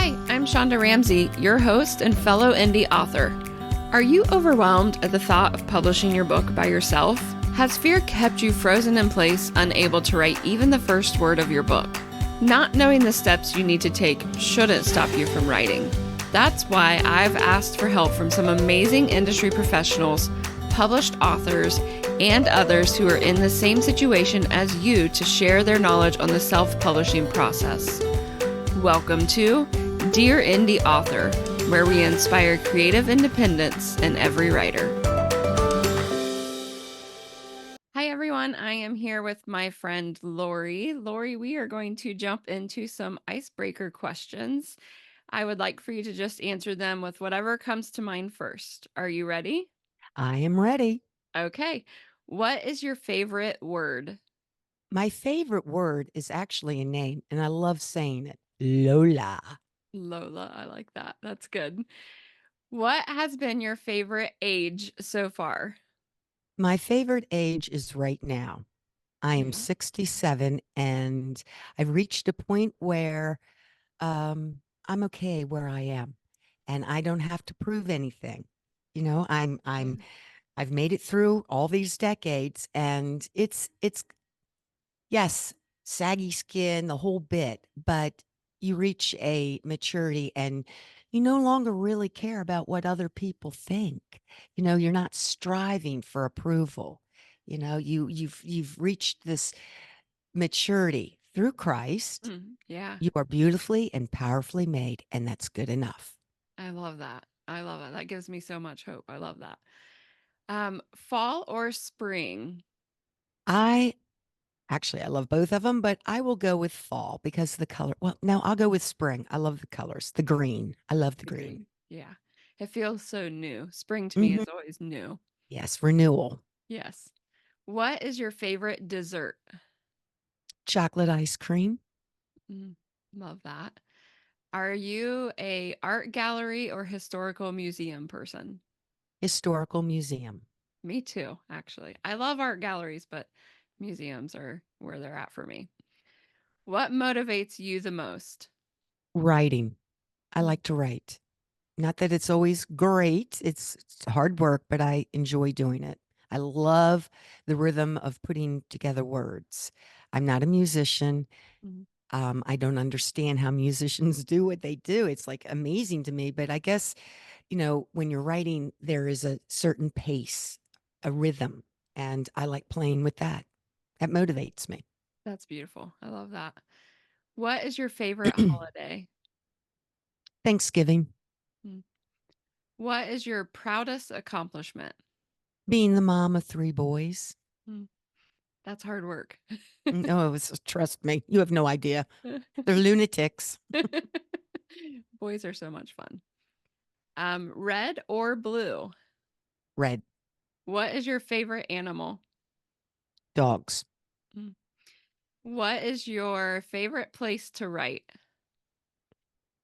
Hi, I'm Shonda Ramsey, your host and fellow indie author. Are you overwhelmed at the thought of publishing your book by yourself? Has fear kept you frozen in place, unable to write even the first word of your book? Not knowing the steps you need to take shouldn't stop you from writing. That's why I've asked for help from some amazing industry professionals, published authors, and others who are in the same situation as you to share their knowledge on the self-publishing process. Welcome to Dear Indie Author, where we inspire creative independence in every writer. Hi, everyone. I am here with my friend Lori. Lori, we are going to jump into some icebreaker questions. I would like for you to just answer them with whatever comes to mind first. Are you ready? I am ready. Okay. What is your favorite word? My favorite word is actually a name, and I love saying it. Lola. Lola. I like that. That's good. What has been your favorite age so far? My favorite age is right now. I am Yeah. 67 and I've reached a point where I'm okay where I am and I don't have to prove anything. You know, Yeah. I've made it through all these decades and it's yes, saggy skin, the whole bit, but you reach a maturity and you no longer really care about what other people think. You know, you're not striving for approval. You know, you've reached this maturity through Christ. Yeah. You are beautifully and powerfully made, and that's good enough. I love that. I love it. That gives me so much hope. I love that. Fall or spring? I Actually, I love both of them, but I will go with fall because the color. Well, no, I'll go with spring. I love the colors. The green. I love the The green. green. Yeah. It feels so new. Spring to me Hmm. is always new. Yes, renewal. Yes. What is your favorite dessert? Chocolate ice cream. Mm, love that. Are you a art gallery or historical museum person? Historical museum. Me too, actually. I love art galleries, but museums are where they're at for me. What motivates you the most? Writing. I Mm, like to write. Not that it's always great, it's hard work, but I enjoy doing it. I love the rhythm of putting together words. I'm not a musician. mm, I don't understand how musicians do what they do. It's like amazing to me. But I guess, you know, when you're writing, there is a certain pace, a rhythm, and I like playing with that. That motivates me. that's beautiful. I love that. What is your favorite holiday? Thanksgiving, Mm. What is your proudest accomplishment? being the mom of three boys. Mm, that's hard work. Oh, trust me, you have no idea. They're lunatics. Boys are so much fun. Red or blue? Red What is your favorite animal? dogs. Mm. What is your favorite place to write?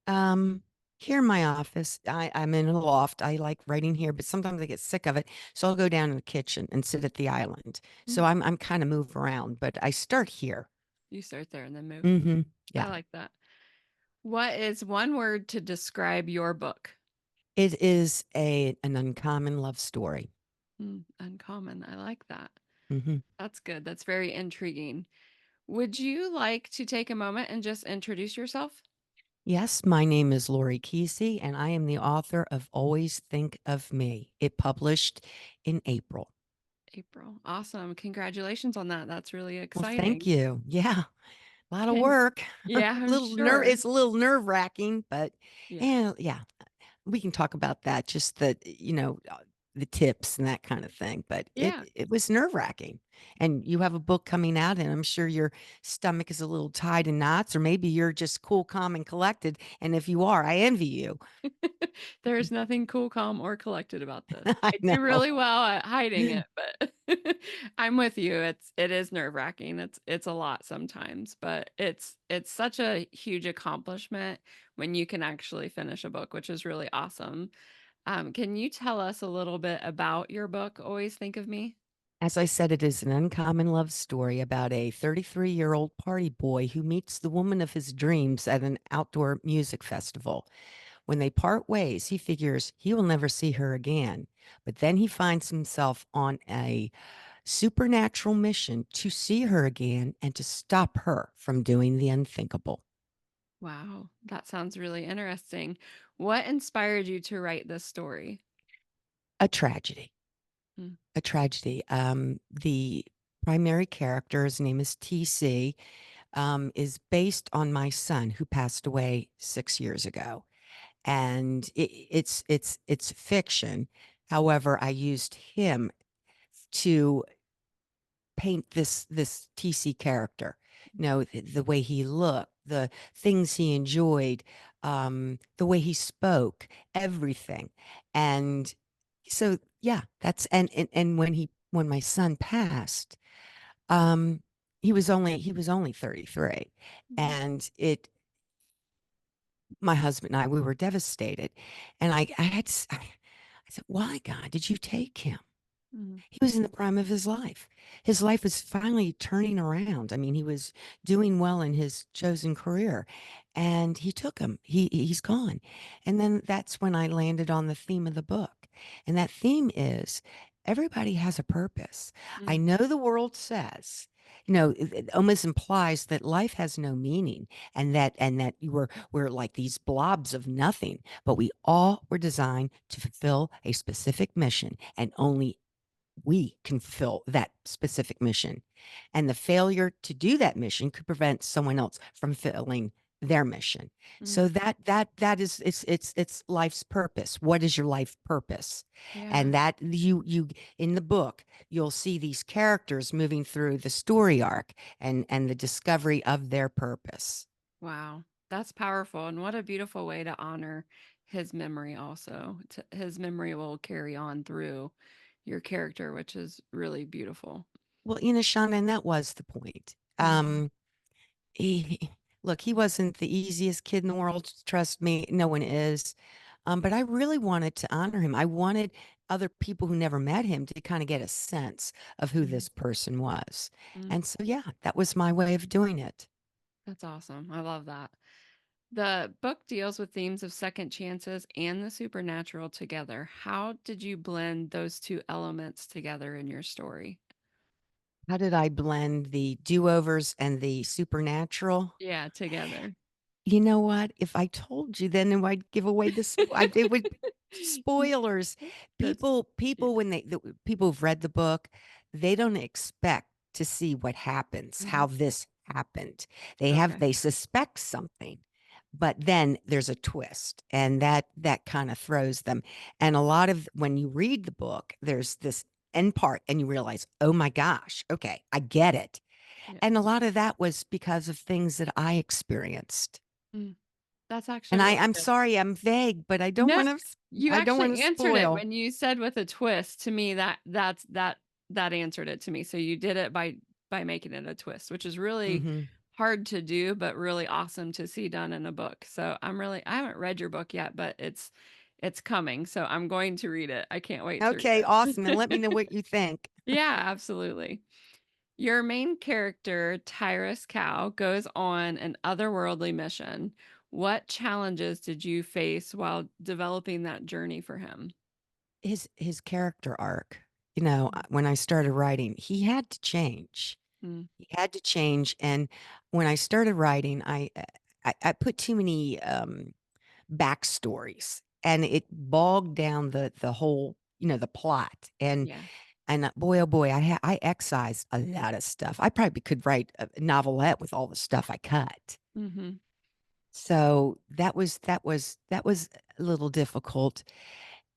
Um, Here in my office, I'm in a loft. I like writing here, but sometimes I get sick of it. So I'll go down in the kitchen and sit at the island. So Mm. I'm kind of move around, but I start here. You start there and then move. Hmm. I Yeah. like that. What is one word to describe your book? It is an uncommon love story. Uncommon. I like that. Hmm. That's good. That's very intriguing. Would you like to take a moment and just introduce yourself? Yes, my name is Lori Keesey, and I am the author of Always Think of Me. It published in April. April. Awesome. Congratulations on that. That's really Well, thank exciting. you. Yeah. A lot of Can work. Yeah, I'm Little nerve. sure. It's a little nerve wracking, but Yeah. and yeah, we can talk about that. Just the tips and that kind of thing. But Yeah. it was nerve wracking. And you have a book coming out, and I'm sure your stomach is a little tied in knots, or maybe you're just cool, calm, and collected. And if you are, I envy you. There's nothing cool, calm, or collected about this. I I do know. really well at hiding it, but I'm with you. It is nerve-wracking. It's a lot sometimes, but it's such a huge accomplishment when you can actually finish a book, which is really awesome. Can you tell us a little bit about your book, Always Think of Me? As I said, it is an uncommon love story about a 33-year-old party boy who meets the woman of his dreams at an outdoor music festival. When they part ways, he figures he will never see her again. But then he finds himself on a supernatural mission to see her again and to stop her from doing the unthinkable. Wow, that sounds really interesting. What inspired you to write this story? A tragedy. Mm, A tragedy. The primary character, his name is TC, is based on my son who passed away 6 years ago, and it's fiction. However, I used him to paint this TC character. You know, the way he looked, the things he enjoyed, the way he spoke, everything. And so yeah, that's and when my son passed, um, he was only 33. mhm, And it my husband and I, we were devastated. And I said, why, God, did you take him? mhm, He was in the prime of his life. His life was finally turning around. I mean, he was doing well in his chosen career, and he took him. He's gone. And then that's when I landed on the theme of the book. And that theme is everybody has a purpose. I mm, know the world says, it almost implies that life has no meaning and that we're like these blobs of nothing, but we all were designed to fulfill a specific mission, and only we can fulfill that specific mission. And the failure to do that mission could prevent someone else from fulfilling their mission. So mm. that is it's life's purpose. What is your life purpose? Yeah. And that you in the book, you'll see these characters moving through the story arc and the discovery of their purpose. Wow. That's powerful. And what a beautiful way to honor his memory also. His memory will carry on through your character, which is really beautiful. Well, Shauna, and that was the point. Mhm, He look, he wasn't the easiest kid in the world. Trust me, no one is. But I really wanted to honor him. I wanted other people who never met him to kind of get a sense of who mhm, this person was. mm. And so, yeah, that was my way of doing it. That's awesome. I love that. The book deals with themes of second chances and the supernatural together. How did you blend those two elements together in your story? How did I blend the do-overs and the supernatural? Yeah, together. You know what? If I told you, then I'd give away this. It would be spoilers. That's People, when the people who've read the book, they don't expect to see what happens, how Mhm. this happened. Okay. They suspect something, but then there's a twist, and that kind of throws them. And a lot of when you read the book, there's this end part, and you realize, oh my gosh, okay, I get it. Yeah. And a lot of that was because of things that I experienced. Mm. That's actually And really I'm good. sorry, I'm vague, but No, you I don't want actually to answered it spoil. when you said with a twist. To me, that answered it to me. So you did it by making it a twist, which is really Hmm. hard to do, but really awesome to see done in a book. So I haven't read your book yet, but it's coming. So I'm going to read it. I can't wait to read Okay, awesome. And let me know it. what you think. Yeah, absolutely. Your main character, Tyrus Cow, goes on an otherworldly mission. What challenges did you face while developing that journey for him? His character arc, Mm, when I started writing, he had to change. mm, He had to change. And when I started writing, I put too many backstories, and it bogged down the whole, the plot. yeah. And boy, oh boy, I excised a lot of stuff. I probably could write a novelette with all the stuff I cut. Mhm. So that was a little difficult.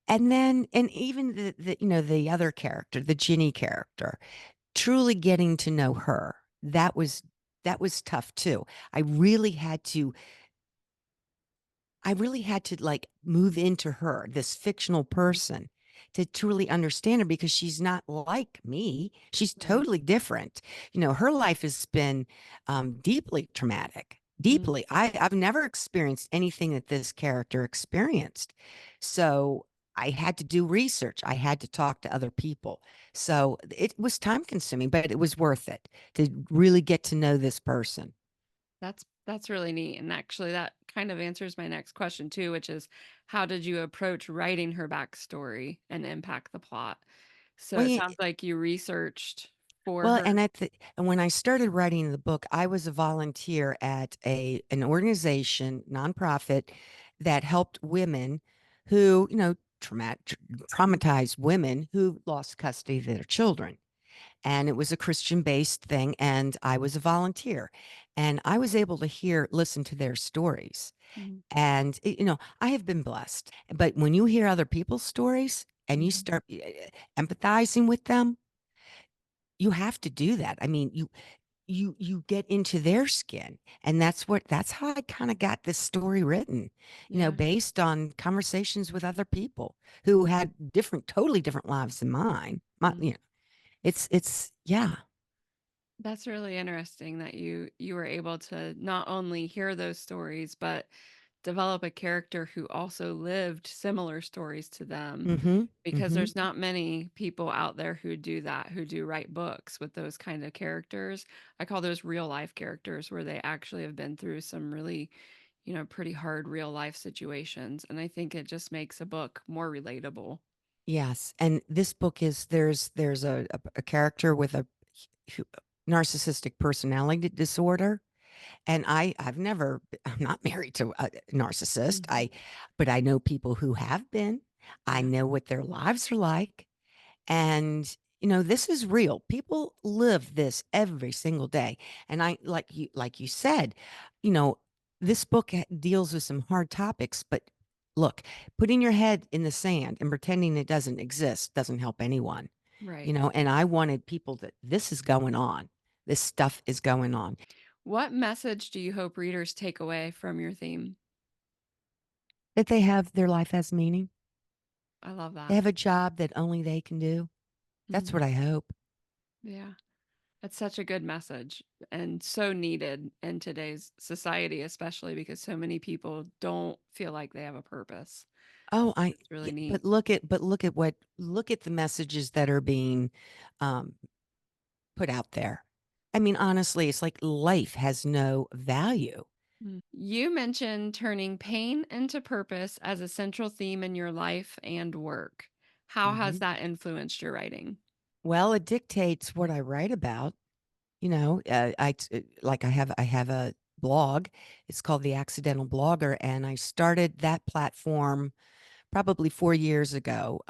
And even the other character, the Ginny character, truly getting to know her, that was tough too. I really had to I really had to like move into her, this fictional Mhm. person, to truly understand her, because she's not like me. She's Right. totally different. Her life has been deeply traumatic. Mm, Deeply. I've never experienced anything that this character experienced. So I had to do research. I had to talk to other people. So it was time consuming, but it was worth it to really get to know this person. That's really neat, and actually that kind of answers my next question too, which is how did you approach writing her backstory and impact the plot? So Well, it sounds like you researched for well, her. and when I started writing the book, I was a volunteer at a an organization, nonprofit, that helped women who, traumatized women who lost custody of their children. And it was a Christian based thing. And I was a volunteer. And I was able to listen to their stories. Mhm, And, I have been blessed. But when you hear other people's stories and you mhm, start empathizing with them, you have to do that. I mean, you get into their skin, and that's how I kind of got this story written, yeah, based on conversations with other people who had totally different lives than mine. mm. It's yeah. That's really interesting that you were able to not only hear those stories, but develop a character who also lived similar stories to them, Mm-hmm. because Mm-hmm. there's not many people out there who do that, who do write books with those kind of characters. I call those real life characters where they actually have been through some really, pretty hard real life situations, and I think it just makes a book more relatable. Yes, and this book is there's a character with a hu- narcissistic personality disorder. And I'm not married to a narcissist. Mhm. But I know people who have been. I Yeah. know what their lives are like. And, this is real. People live this every single day. And like you said, you know, this book deals with some hard topics, but look, putting your head in the sand and pretending it doesn't exist doesn't help anyone. Right. And I wanted people that this is going on. This stuff is going on. What message do you hope readers take away from your theme? That they have their life has meaning. I love They that. have a job that only they can do. That's Mhm. what I hope. Yeah. That's such a good message and so needed in today's society, especially because so many people don't feel like they have a purpose. Oh, It's really neat. but look at the messages that are being um, put out there. I mean, honestly, it's like life has no value. You mentioned turning pain into purpose as a central theme in your life and work. How has Mhm. that influenced your writing? Well, it dictates what I write about. I have a blog. It's called The Accidental Blogger, and I started that platform probably 4 years ago,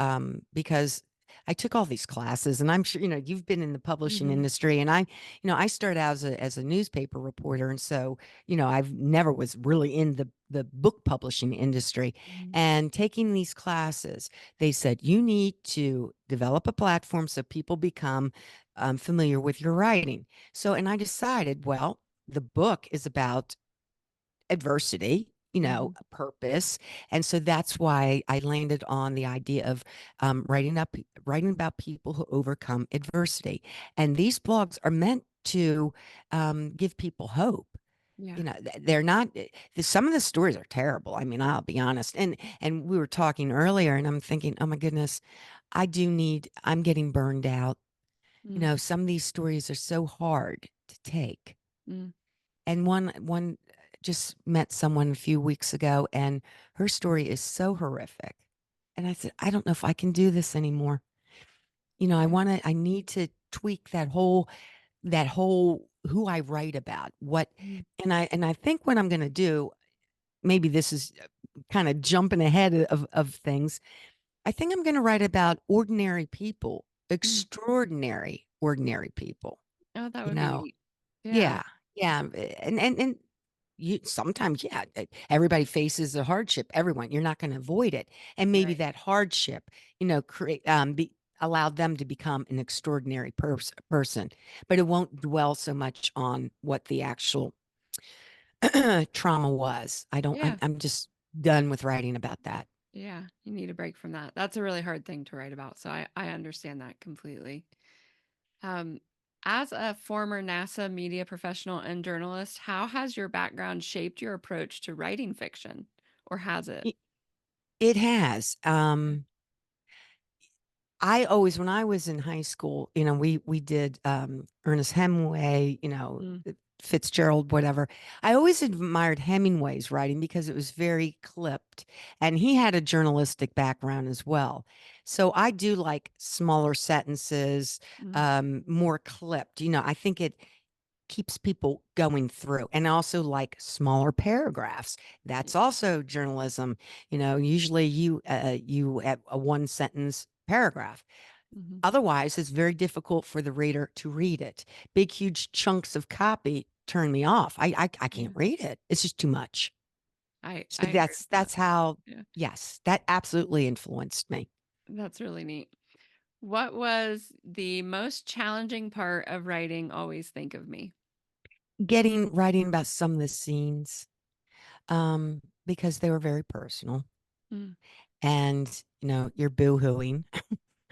because I took all these classes, and I'm sure you've been in the publishing Mhm. industry, and I started out as a newspaper reporter, and so I've never was really in the book publishing industry, Mhm. and taking these classes, they said you need to develop a platform so people become familiar with your writing. So, and I decided, well, the book is about adversity, Mhm. a purpose. And so that's why I landed on the idea of writing about people who overcome adversity. And these blogs are meant to give people hope. Yeah. They're not. Some of the stories are terrible. I mean, I'll be honest. And we were talking earlier, and I'm thinking, oh my goodness, I'm getting burned out. Mm. Some of these stories are so hard to take. Mm. And one just met someone a few weeks ago, and her story is so horrific. And I said, I don't know if I can do this anymore. Yeah. I need to tweak that whole who I write about. Mm. And I think what I'm going to do, maybe this is kind of jumping ahead of things. I think I'm going to write about ordinary people, Mm. extraordinary, ordinary people, Oh, that you would be know, neat. Yeah. yeah, yeah, and you sometimes, yeah, everybody faces a hardship. Everyone, you're not going to avoid it, and maybe Right. that hardship, create allow them to become an extraordinary person, but it won't dwell so much on what the actual trauma was. I don't. Yeah. I'm just done with writing about that. Yeah. You need a break from that. That's a really hard thing to write about. So I understand that completely. Um, as a former NASA media professional and journalist, how has your background shaped your approach to writing fiction? Or has it? It has. I always, when I was in high school, we did Ernest Hemingway, Mm, Fitzgerald, whatever. I always admired Hemingway's writing because it was very clipped, and he had a journalistic background as well. So I do like smaller sentences, mm, more clipped. I think it keeps people going through, and also like smaller paragraphs. yeah, That's also journalism. Usually you have a one sentence paragraph. mhm, Otherwise, it's very difficult for the reader to read it. Big, huge chunks of copy turn me off. I yeah. can't read it. It's just too much. So I agree that's with that. that's how. Yeah, Yes, that absolutely influenced me. that's really neat. What was the most challenging part of writing Always Think of Me? Getting writing about some of the scenes, because they were very personal, Mm, and you're boohooing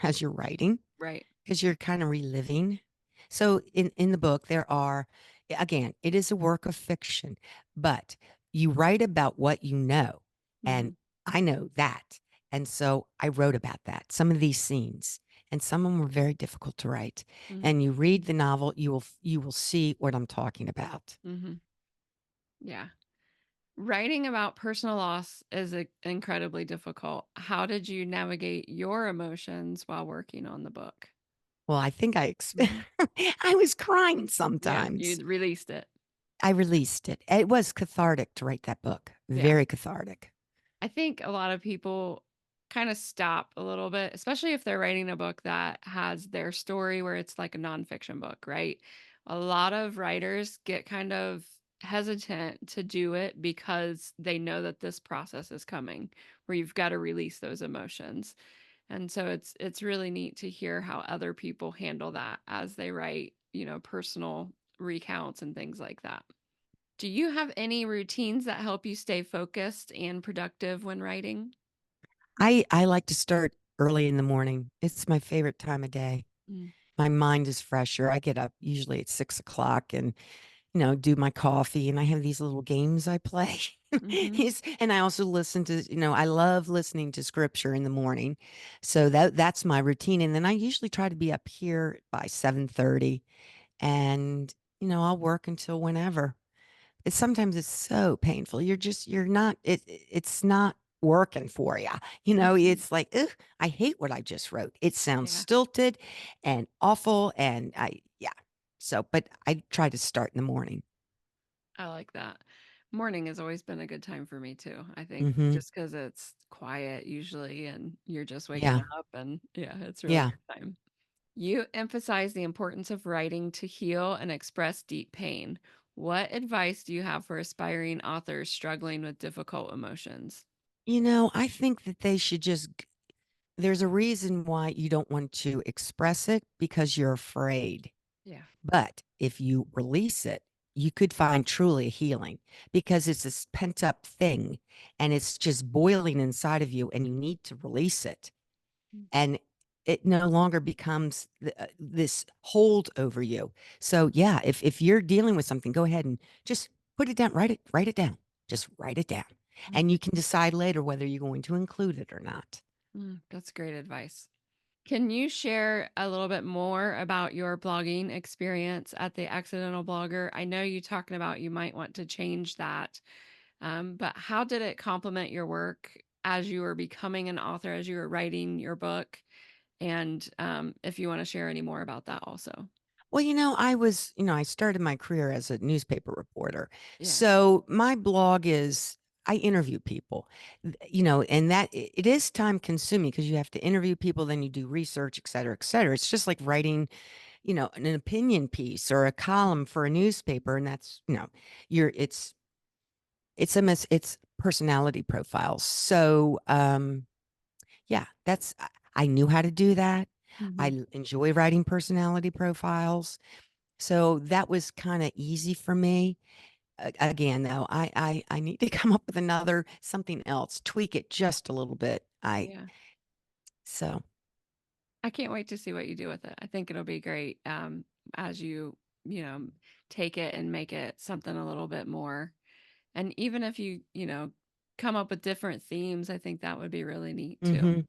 as you're writing right. because you're kind of reliving. So in the book, there are, again, it is a work of fiction, but you write about what you know, and Mhm, I know that, and so I wrote about that. Some of these scenes, and some of them were very difficult to write. mhm, And you read the novel, you will see what I'm talking about. mhm. Yeah. Writing about personal loss is incredibly difficult. How did you navigate your emotions while working on the book? Well, I think Mhm. I was crying Yeah, sometimes. you released it. I released it. It was cathartic to write that book. Yeah. Very cathartic. I think a lot of people kind of stop a little bit, especially if they're writing a book that has their story where it's like a nonfiction book, right? A lot of writers get kind of hesitant to do it because they know that this process is coming where you've got to release those emotions. And so it's really neat to hear how other people handle that as they write, personal recounts and things like that. Do you have any routines that help you stay focused and productive when writing? I like to start early in the morning. It's my favorite time of day. Mm, My mind is fresher. I get up usually at 6 o'clock and do my coffee, and I have these little games I play. mhm, And I also listen to, I love listening to scripture in the morning. So that's my routine. And then I usually try to be up here by 7:30, and I'll work until whenever. Sometimes it's so painful. You're not it's not working for you. mhm. It's like, ugh, I hate what I just wrote. It sounds Yeah, stilted and awful, and yeah. So, but I try to start in the morning. I like that. Morning has always been a good time for me too. I think Mhm. just because it's quiet usually and you're just waking Yeah. up and yeah, it's really Yeah. good time. You emphasize the importance of writing to heal and express deep pain. What advice do you have for aspiring authors struggling with difficult emotions? I think that they should there's a reason why you don't want to express it, because you're afraid. Yeah. But if you release it, you could find truly a healing, because it's this pent up thing, and it's just boiling inside of you, and you need to release it. And it no longer becomes this hold over you. So yeah, if you're dealing with something, go ahead and just put it down, write it down. Just write it down. And Mhm. you can decide later whether you're going to include it or not. That's great advice. Can you share a little bit more about your blogging experience at the Accidental Blogger? I know you talking about you might want to change that, but how did it complement your work as you were becoming an author, as you were writing your book? And if you want to share any more about that also. Well, I started my career as a newspaper reporter. Yeah. So my blog is, I interview people, and that it is time consuming, because you have to interview people, then you do research, et cetera, et cetera. It's just like writing, an opinion piece or a column for a newspaper. And that's, you're, it's personality profiles. So, yeah, I knew how to do that. Hmm. I enjoy writing personality profiles. So that was kind of easy for me. Again, though, I need to come up with another something else, tweak it just a little bit. Yeah. So I can't wait to see what you do with it. I think it'll be great as you know, take it and make it something a little bit more. And even if you come up with different themes, I think that would be really neat too. hmm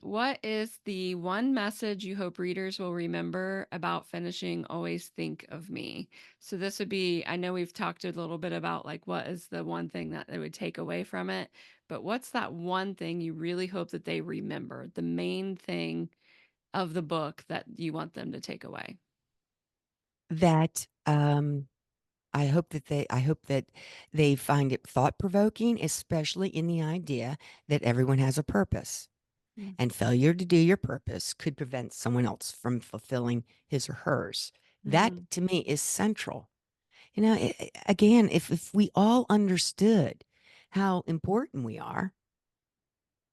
What is the one message you hope readers will remember about finishing Always Think of Me? So this would be, I know we've talked a little bit about like what is the one thing that they would take away from it, but what's that one thing you really hope that they remember? The main thing of the book that you want them to take away? That I hope that they find it thought provoking, especially in the idea that everyone has a purpose, Mm, and failure to do your purpose could prevent someone else from fulfilling his or hers. That mm, to me is central. Again, if we all understood how important we are,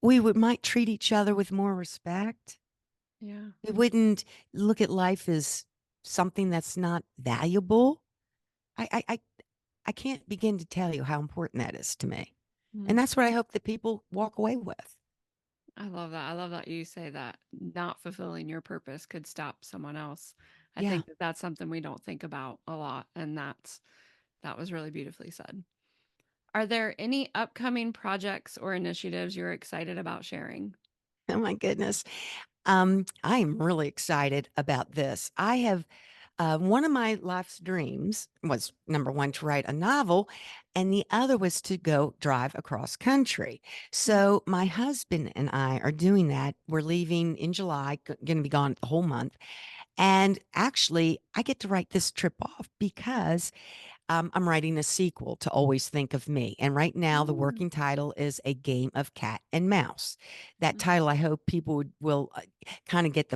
we would might treat each other with more respect. yeah. We wouldn't look at life as something that's not valuable. I I can't begin to tell you how important that is to me. And Mm. that's what I hope that people walk away with. I love that. I love that you say that not fulfilling your purpose could stop someone else. I Yeah. think that that's something we don't think about a lot, and that was really beautifully said. Are there any upcoming projects or initiatives you're excited about sharing? Oh my goodness. I am really excited about this. I have one of my life's dreams was number one to write a novel, and the other was to go drive across country. Mm. So my husband and I are doing that. We're leaving in July, going to be gone the whole month. And actually, I get to write this trip off because I'm writing a sequel to Always Think of Me. And right now, the Mm, working title is A Game of Cat and Mouse. That mm, title, I hope people will kind of get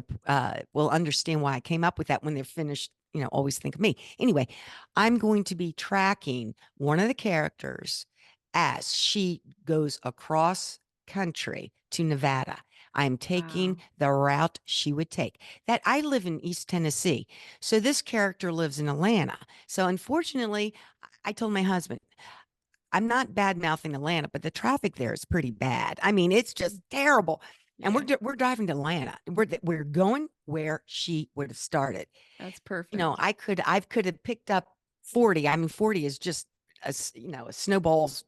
will understand why I came up with that when they're finished. Always think of me. Anyway, I'm going to be tracking one of the characters as she goes across country to Nevada. I'm taking wow, the route she would take. That I live in East Tennessee. So this character lives in Atlanta. So unfortunately, I told my husband, I'm not bad mouthing Atlanta, but the traffic there is pretty bad. I mean, it's mm, just terrible. And yeah, we're driving to Atlanta. We're going where she would have started. that's perfect. I could have picked up 40. I mean, 40 is just a snowball's,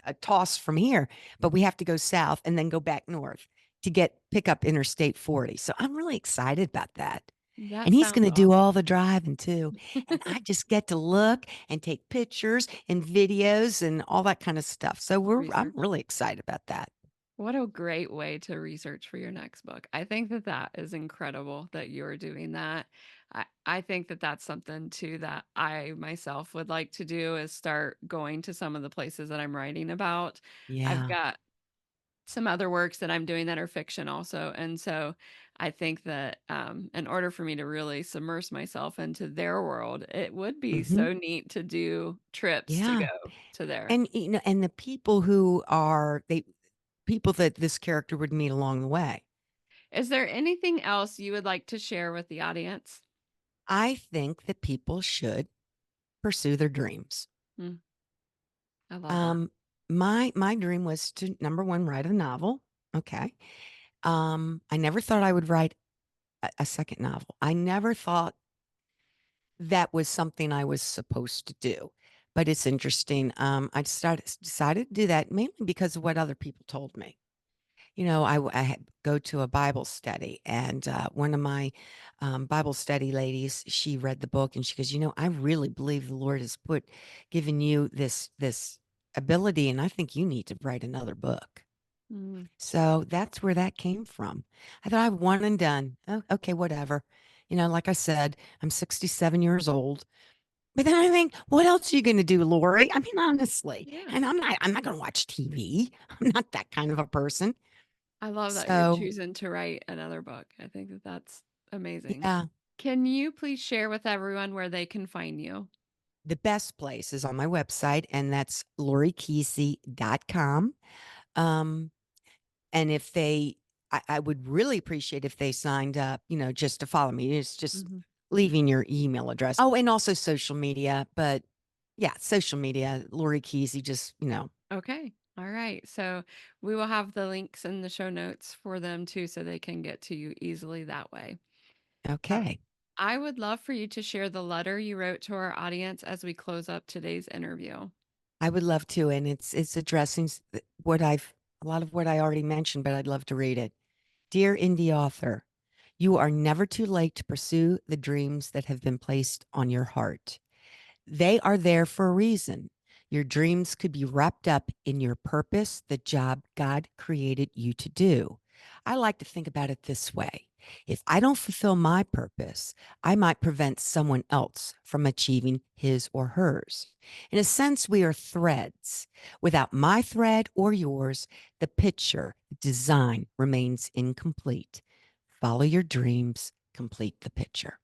a toss from here, but we have to go south and then go back north to pick up Interstate 40. So I'm really excited about that. That And he's going sounds to do all awesome. the driving too. And I just get to look and take pictures and videos and all that kind of stuff. So I'm Research. really excited about that. What a great way to research for your next book. I think that that is incredible that you're doing that. I think that that's something too that I myself would like to do is start going to some of the places that I'm writing about. I've Yeah. got some other works that I'm doing that are fiction also. And so I think that in order for me to really submerge myself into their world, it would be Hmm. so neat to do trips to Yeah. go to there. And and the people who are they people that this character would meet along the way. Is there anything else you would like to share with the audience? I think that people should pursue their dreams. Mm, I love that. Um, my dream was to number one write a novel. Okay. I never thought I would write a second novel. I never thought that was something I was supposed to do. But it's interesting. I decided to do that mainly because of what other people told me. I had go to a Bible study, and one of my Bible study ladies, she read the book, and she goes, I really believe the Lord has given you this ability, and I think you need to write another book. Mm, So that's where that came from. I thought I have one and done. Oh, okay, whatever. Like I said, I'm 67 years old. But then I think, what else are you going to do, Lori? I mean, honestly, yeah. and I'm not going to watch TV. I'm not that kind of a person. I love that you're So choosing to write another book. I think that that's amazing. yeah, Can you please share with everyone where they can find you? the best place is on my website, and that's lorikeesey.com. Um, and I would really appreciate if they signed up, just to follow me. It's just Mhm. leaving your email address. Oh, and also social media. But yeah, social media, Lori Keesey, just, Okay. All right. So we will have the links in the show notes for them too, so they can get to you easily that way. Uh, okay. I would love for you to share the letter you wrote to our audience as we close up today's interview. I would love to. And it's addressing what a lot of what I already mentioned, but I'd love to read it. Dear indie author, you are never too late to pursue the dreams that have been placed on your heart. They are there for a reason. Your dreams could be wrapped up in your purpose, the job God created you to do. I like to think about it this way. If I don't fulfill my purpose, I might prevent someone else from achieving his or hers. In a sense, we are threads. Without my thread or yours, the picture, the design remains incomplete. Follow your dreams, complete the picture.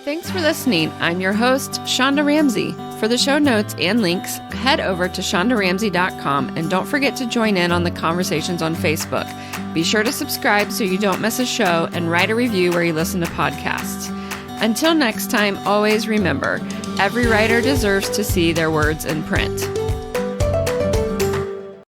Thanks for listening. I'm your host, Shonda Ramsey. For the show notes and links, head over to shondaramsey.com and don't forget to join in on the conversations on Facebook. Be sure to subscribe so you don't miss a show and write a review where you listen to podcasts. Until next time, always remember, every writer deserves to see their words in print.